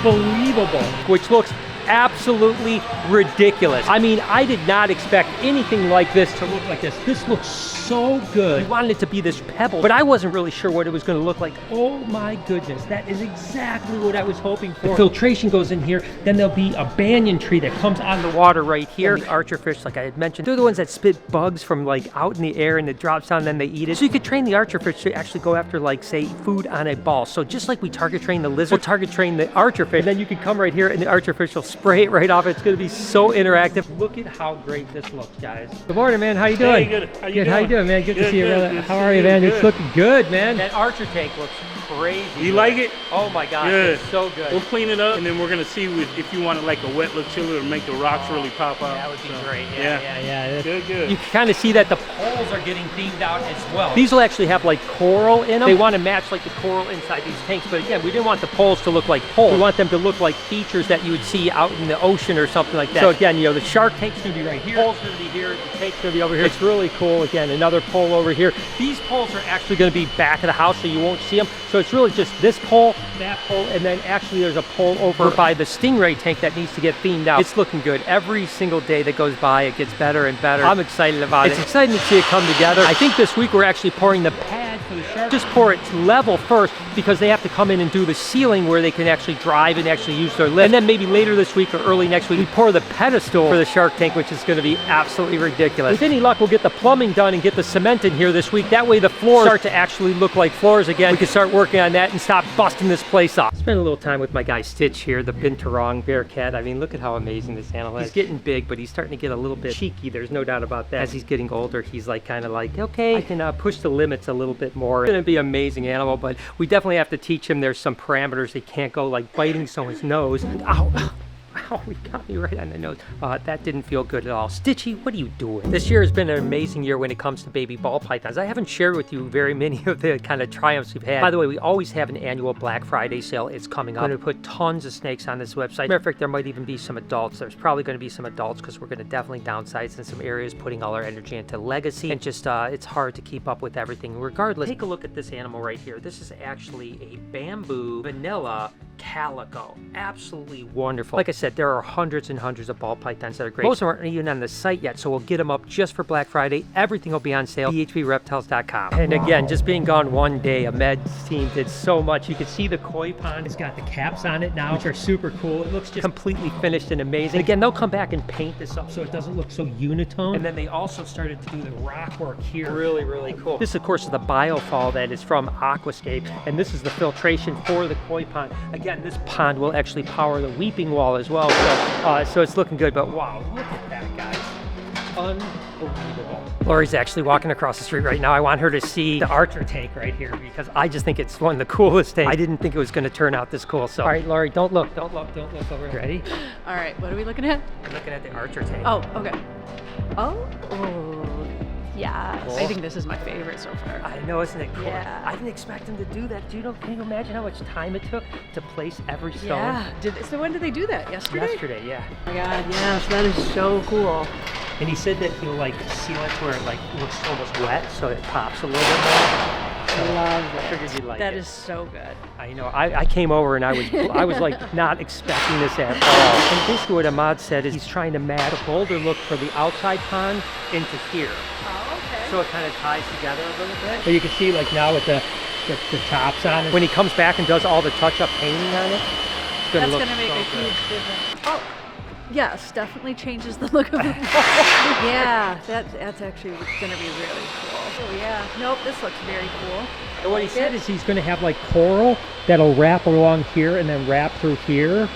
unbelievable, which looks absolutely ridiculous. I mean, I did not expect anything like this to look like this. This looks so good. We wanted it to be this pebble, but I wasn't really sure what it was going to look like. Oh my goodness, that is exactly what I was hoping for. The filtration goes in here, then there'll be a banyan tree that comes on the water right here. And the archerfish, like I had mentioned, they're the ones that spit bugs from like out in the air and it drops down and then they eat it. So you could train the archerfish to actually go after like, say, food on a ball. So just like we target train the lizard, we'll target train the archerfish, and then you can come right here and the archerfish will spray it right off. It's going to be so interactive. Look at how great this looks, guys. Good morning, man. How you doing? Hey, good. How you doing? How you doing, man? Good to see you. Good. How are you, man? It's looking good, man. That archer tank looks crazy. You like it? Oh my gosh, Good. it's so good. We'll clean it up, and then we're gonna see if you want it like a wet look to it or make the rocks really pop out. That would be great. Yeah. Good. You can kind of see that the poles are getting themed out as well. These will actually have like coral in them. They want to match like the coral inside these tanks, but again, we didn't want the poles to look like poles. We want them to look like features that you would see out in the ocean or something like that. So again, you know, the shark tank's gonna be right here. Pole's gonna be here. The tank's gonna be over here. It's really cool. Again, another pole over here. These poles are actually gonna be back of the house, so you won't see them. So it's really just this pole, that pole, and then actually there's a pole over by the stingray tank that needs to get themed out. It's looking good. Every single day that goes by, it gets better and better. I'm excited about it. It's exciting to see it come together. I think this week we're actually pouring the pad for the shark. Just pour it level first because they have to come in and do the ceiling where they can actually drive and actually use their lift. And then maybe later this week or early next week, we pour the pedestal for the shark tank, which is going to be absolutely ridiculous. With any luck, we'll get the plumbing done and get the cement in here this week. That way the floors start to actually look like floors again. We can start working on that and stop busting this place up. Spend a little time with my guy Stitch here, the binturong bear cat. I mean, look at how amazing this animal is. He's getting big, but he's starting to get a little bit cheeky. There's no doubt about that. As he's getting older, he's like kind of like, okay, I can push the limits a little bit more. It's gonna be an amazing animal, but we definitely have to teach him there's some parameters. He can't go like biting someone's nose. Ow. Ow, he got me right on the nose. That didn't feel good at all. Stitchy, what are you doing? This year has been an amazing year when it comes to baby ball pythons. I haven't shared with you very many of the kind of triumphs we've had. By the way, we always have an annual Black Friday sale. It's coming up. I'm going to put tons of snakes on this website. Matter of fact, there might even be some adults. There's probably going to be some adults because we're going to definitely downsize in some areas, putting all our energy into legacy. And just, it's hard to keep up with everything. Regardless, take a look at this animal right here. This is actually a bamboo vanilla calico. Absolutely wonderful. Like I said, there are hundreds and hundreds of ball pythons that are great. Most of them aren't even on the site yet, so we'll get them up just for Black Friday. Everything will be on sale. bhbreptiles.com. And again, just being gone one day, Ahmed's team did so much. You can see the koi pond. It's got the caps on it now, which are super cool. It looks just completely finished and amazing. Again, they'll come back and paint this up so it doesn't look so unitone. And then they also started to do the rock work here. Really, really cool. This, of course, is the biofall that is from Aquascape, and this is the filtration for the koi pond. Again, this pond will actually power the weeping wall as well. So it's looking good, but wow, look at that, guys. Unbelievable. Lori's actually walking across the street right now. I want her to see the archer tank right here because I just think it's one of the coolest things. I didn't think it was going to turn out this cool. So, all right, Lori, don't look over. Ready? All right, what are we looking at? We're looking at the archer tank. Oh, okay. Oh, yeah. Cool. I think this is my favorite so far. I know, isn't it cool? Yeah. I didn't expect them to do that. Can you imagine how much time it took to place every stone? Yeah. So when did they do that? Yesterday? Yesterday, yeah. Oh my God, yes, that is so cool. And he said that he'll like seal it where it like looks almost wet, so it pops a little bit more. So Love I it. figured you'd like That it. is so good. I know. I came over and I was like not expecting this at all. And basically what Ahmad said is he's trying to match a boulder look for the outside pond into here. Oh, okay. So it kind of ties together a little bit. But you can see like now with the tops on it. When he comes back and does all the touch-up painting on it, it's That's look going to make so a good. huge difference. Oh, yes, definitely changes the look of the wall. Yeah, that's actually going to be really cool. Oh yeah, nope, this looks very cool. And what he said is he's going to have like coral that'll wrap along here and then wrap through here,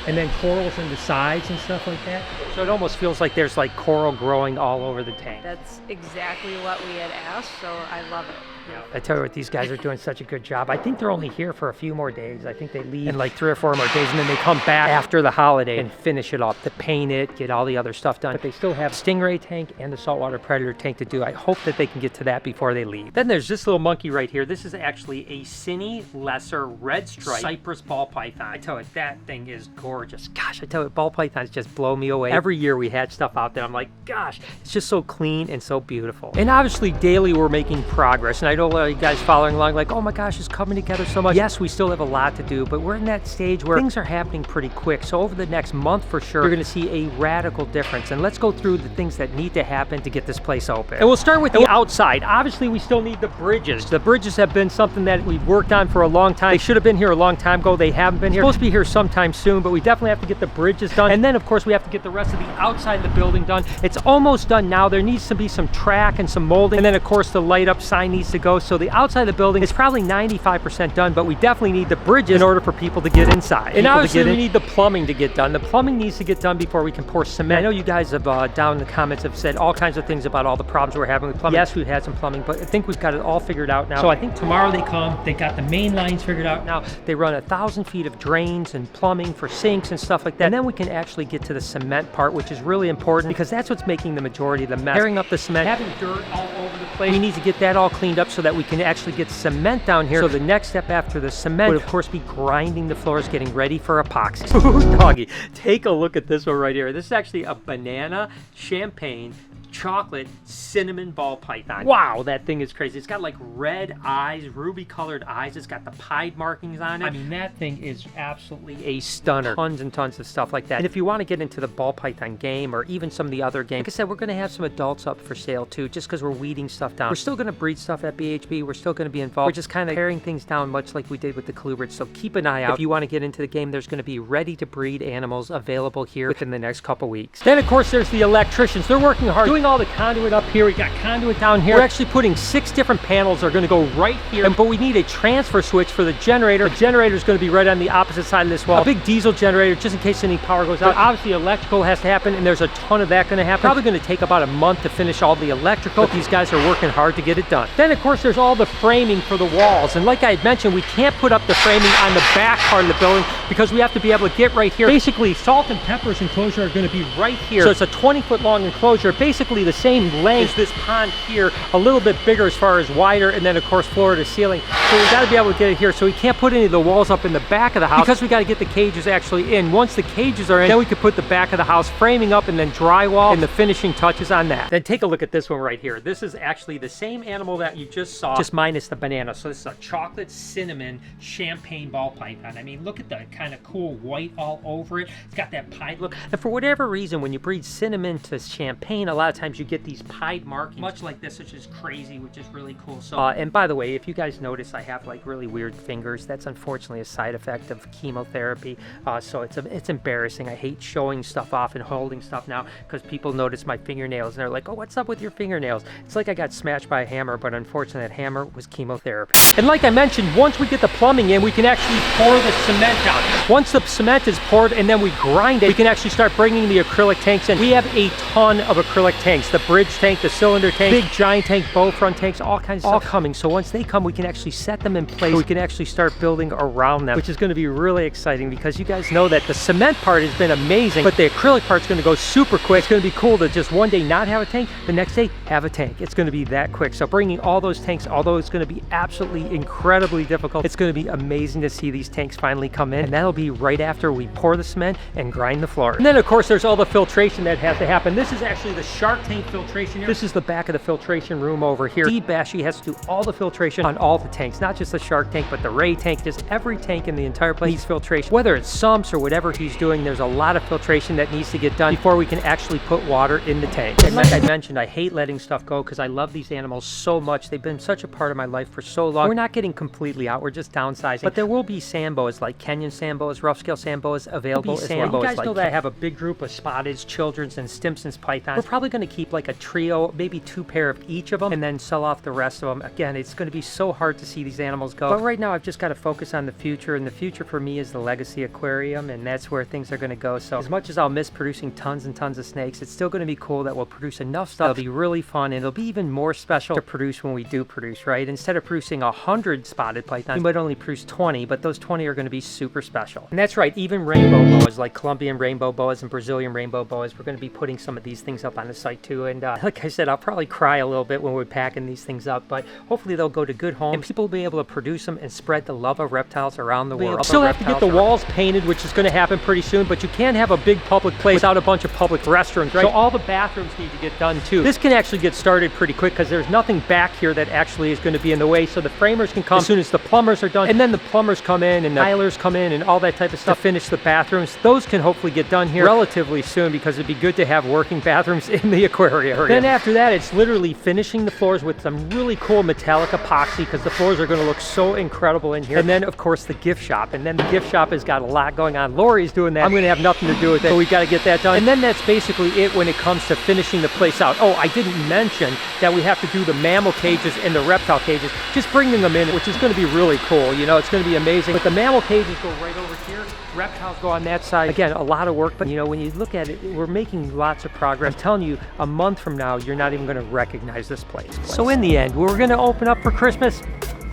and then corals in the sides and stuff like that. So it almost feels like there's like coral growing all over the tank. That's exactly what we had asked, so I love it. Yeah. I tell you what, these guys are doing such a good job. I think they're only here for a few more days. I think they leave in like 3 or 4 more days, and then they come back after the holiday and finish it off, to paint it, get all the other stuff done. But they still have stingray tank and the saltwater predator tank to do. I hope that they can get to that before they leave. Then there's this little monkey right here. This is actually a Cine lesser red stripe cypress ball python. I tell you, that thing is gorgeous. Gosh, I tell you, ball pythons just blow me away. Every year we had stuff out there. I'm like, gosh, it's just so clean and so beautiful. And obviously daily we're making progress. And I know a lot of you guys following along like, oh my gosh, it's coming together so much. Yes, we still have a lot to do, but we're in that stage where things are happening pretty quick. So over the next month for sure, you're gonna see a radical difference. And let's go through the things that need to happen to get this place open. And we'll start with the outside. Obviously, we still need the bridges. The bridges have been something that we've worked on for a long time. They should have been here a long time ago. They haven't been here. Supposed to be here sometime soon, but we definitely have to get the bridges done. And then of course we have to get the rest of the outside of the building done. It's almost done now. There needs to be some track and some molding. And then of course the light up sign needs to go. So the outside of the building is probably 95% done, but we definitely need the bridges in order for people to get inside. And obviously we need the plumbing to get done. The plumbing needs to get done before we can pour cement. I know you guys have down in the comments have said all kinds of things about all the problems we're having with plumbing. Yes, we've had some plumbing, but I think we've got it all figured out now. So I think tomorrow they come, they got the main lines figured out now. They run 1,000 feet of drains and plumbing for sinks and stuff like that. And then we can actually get to the cement part, which is really important because that's what's making the majority of the mess. Tearing up the cement, having dirt all over the place. We need to get that all cleaned up so that we can actually get cement down here. So the next step after the cement would of course be grinding the floors, getting ready for epoxy. Ooh, doggy, take a look at this one right here. This is actually a banana champagne chocolate cinnamon ball python. Wow, that thing is crazy. It's got like red eyes, ruby colored eyes. It's got the pied markings on it. I mean, that thing is absolutely a stunner. Tons and tons of stuff like that. And if you want to get into the ball python game or even some of the other games, like I said, we're going to have some adults up for sale too, just because we're weeding stuff down. We're still going to breed stuff at BHB. We're still going to be involved. We're just kind of paring things down much like we did with the colubrids. So keep an eye out. If you want to get into the game, there's going to be ready to breed animals available here within the next couple weeks. Then of course there's the electricians. They're working hard, doing all the conduit up here. We got conduit down here. We're actually putting 6 different panels that are going to go right here. But we need a transfer switch for the generator. The generator is going to be right on the opposite side of this wall. A big diesel generator just in case any power goes out. But obviously electrical has to happen, and there's a ton of that going to happen. Probably going to take about a month to finish all the electrical, but these guys are working hard to get it done. Then of course there's all the framing for the walls. And like I had mentioned, we can't put up the framing on the back part of the building because we have to be able to get right here. Basically, Salt and Pepper's enclosure are going to be right here. So it's a 20-foot long enclosure, basically the same length as this pond here, a little bit bigger as far as wider, and then of course floor to ceiling. So we got to be able to get it here. So we can't put any of the walls up in the back of the house because we got to get the cages actually in. Once the cages are in, then we could put the back of the house framing up and then drywall and the finishing touches on that. Then take a look at this one right here. This is actually the same animal that you just saw, just minus the banana. So this is a chocolate cinnamon champagne ball python. I mean, look at the kind of cool white all over it. It's got that pied look. And for whatever reason, when you breed cinnamon to champagne, a lot of times you get these pied markings, much like this, which is crazy, which is really cool. So, and by the way, if you guys notice, I have like really weird fingers. That's unfortunately a side effect of chemotherapy. So it's embarrassing. I hate showing stuff off and holding stuff now because people notice my fingernails and they're like, oh, what's up with your fingernails? It's like I got smashed by a hammer, but unfortunately that hammer was chemotherapy. And like I mentioned, once we get the plumbing in, we can actually pour the cement down. Once the cement is poured and then we grind it, we can actually start bringing the acrylic tanks in. We have a ton of acrylic tanks. The bridge tank, the cylinder tank, big giant tank, bow front tanks, all kinds of stuff coming. So once they come, we can actually set them in place. We can actually start building around them, which is going to be really exciting because you guys know that the cement part has been amazing, but the acrylic part's going to go super quick. It's going to be cool to just one day not have a tank, the next day have a tank. It's going to be that quick. So bringing all those tanks, although it's going to be absolutely incredibly difficult, it's going to be amazing to see these tanks finally come in. And that'll be right after we pour the cement and grind the floor. And then of course there's all the filtration that has to happen. This is actually the shark tank filtration here. This is the back of the filtration room over here. Steve Bashy has to do all the filtration on all the tanks, not just the shark tank, but the ray tank. Just every tank in the entire place needs filtration. Whether it's sumps or whatever he's doing, there's a lot of filtration that needs to get done before we can actually put water in the tank. And like I mentioned, I hate letting stuff go because I love these animals so much. They've been such a part of my life for so long. We're not getting completely out. We're just downsizing. But there will be sand boas, like Kenyan sand boas, rough scale sand boas available as well. You guys know that I have a big group of Spotteds, Children's, and Stimson's pythons. We're probably going to keep like a trio, maybe 2 pair of each of them, and then sell off the rest of them. Again, it's going to be so hard to see these animals go. But right now, I've just got to focus on the future, and the future for me is the Legasea Aquarium, and that's where things are going to go. So as much as I'll miss producing tons and tons of snakes, it's still going to be cool that we'll produce enough stuff. It'll be really fun, and it'll be even more special to produce when we do produce, right? Instead of producing 100 spotted pythons, we might only produce 20, but those 20 are going to be super special. And that's right, even rainbow boas, like Colombian rainbow boas and Brazilian rainbow boas, we're going to be putting some of these things up on the site to. And like I said, I'll probably cry a little bit when we're packing these things up, but hopefully they'll go to good homes and people will be able to produce them and spread the love of reptiles around the world. Still have to get the walls painted, which is going to happen pretty soon, but you can't have a big public place without a bunch of public restrooms, right? So all the bathrooms need to get done too. This can actually get started pretty quick because there's nothing back here that actually is going to be in the way, so the framers can come as soon as the plumbers are done, and then the plumbers come in and the tilers come in and all that type of stuff, finish the bathrooms. Those can hopefully get done here relatively soon because it'd be good to have working bathrooms in the aquarium. Then after that, it's literally finishing the floors with some really cool metallic epoxy because the floors are going to look so incredible in here. And then of course the gift shop, and then the gift shop has got a lot going on. Lori's doing that. I'm going to have nothing to do with it, but we got to get that done. And then that's basically it when it comes to finishing the place out. Oh, I didn't mention that we have to do the mammal cages and the reptile cages, just bringing them in, which is going to be really cool. You know, it's going to be amazing. But the mammal cages go right over here. Reptiles go on that side. Again, a lot of work, but you know, when you look at it, we're making lots of progress. I'm telling you, a month from now, you're not even going to recognize this place. So in the end, we're going to open up for Christmas.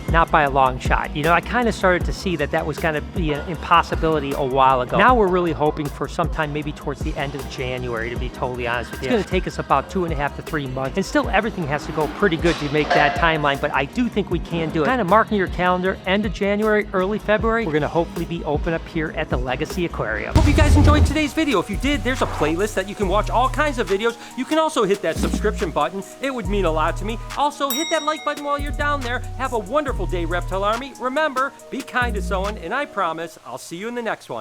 Not by a long shot. You know, I kind of started to see that was going to be an impossibility a while ago. Now we're really hoping for sometime maybe towards the end of January, to be totally honest with you. It's going to take us about 2.5 to 3 months, and still everything has to go pretty good to make that timeline, but I do think we can do it. Kind of marking your calendar, end of January, early February, we're going to hopefully be open up here at the Legasea Aquarium. Hope you guys enjoyed today's video. If you did, there's a playlist that you can watch all kinds of videos. You can also hit that subscription button. It would mean a lot to me. Also, hit that like button while you're down there. Have a wonderful day, Reptile Army. Remember, be kind to someone, and I promise I'll see you in the next one.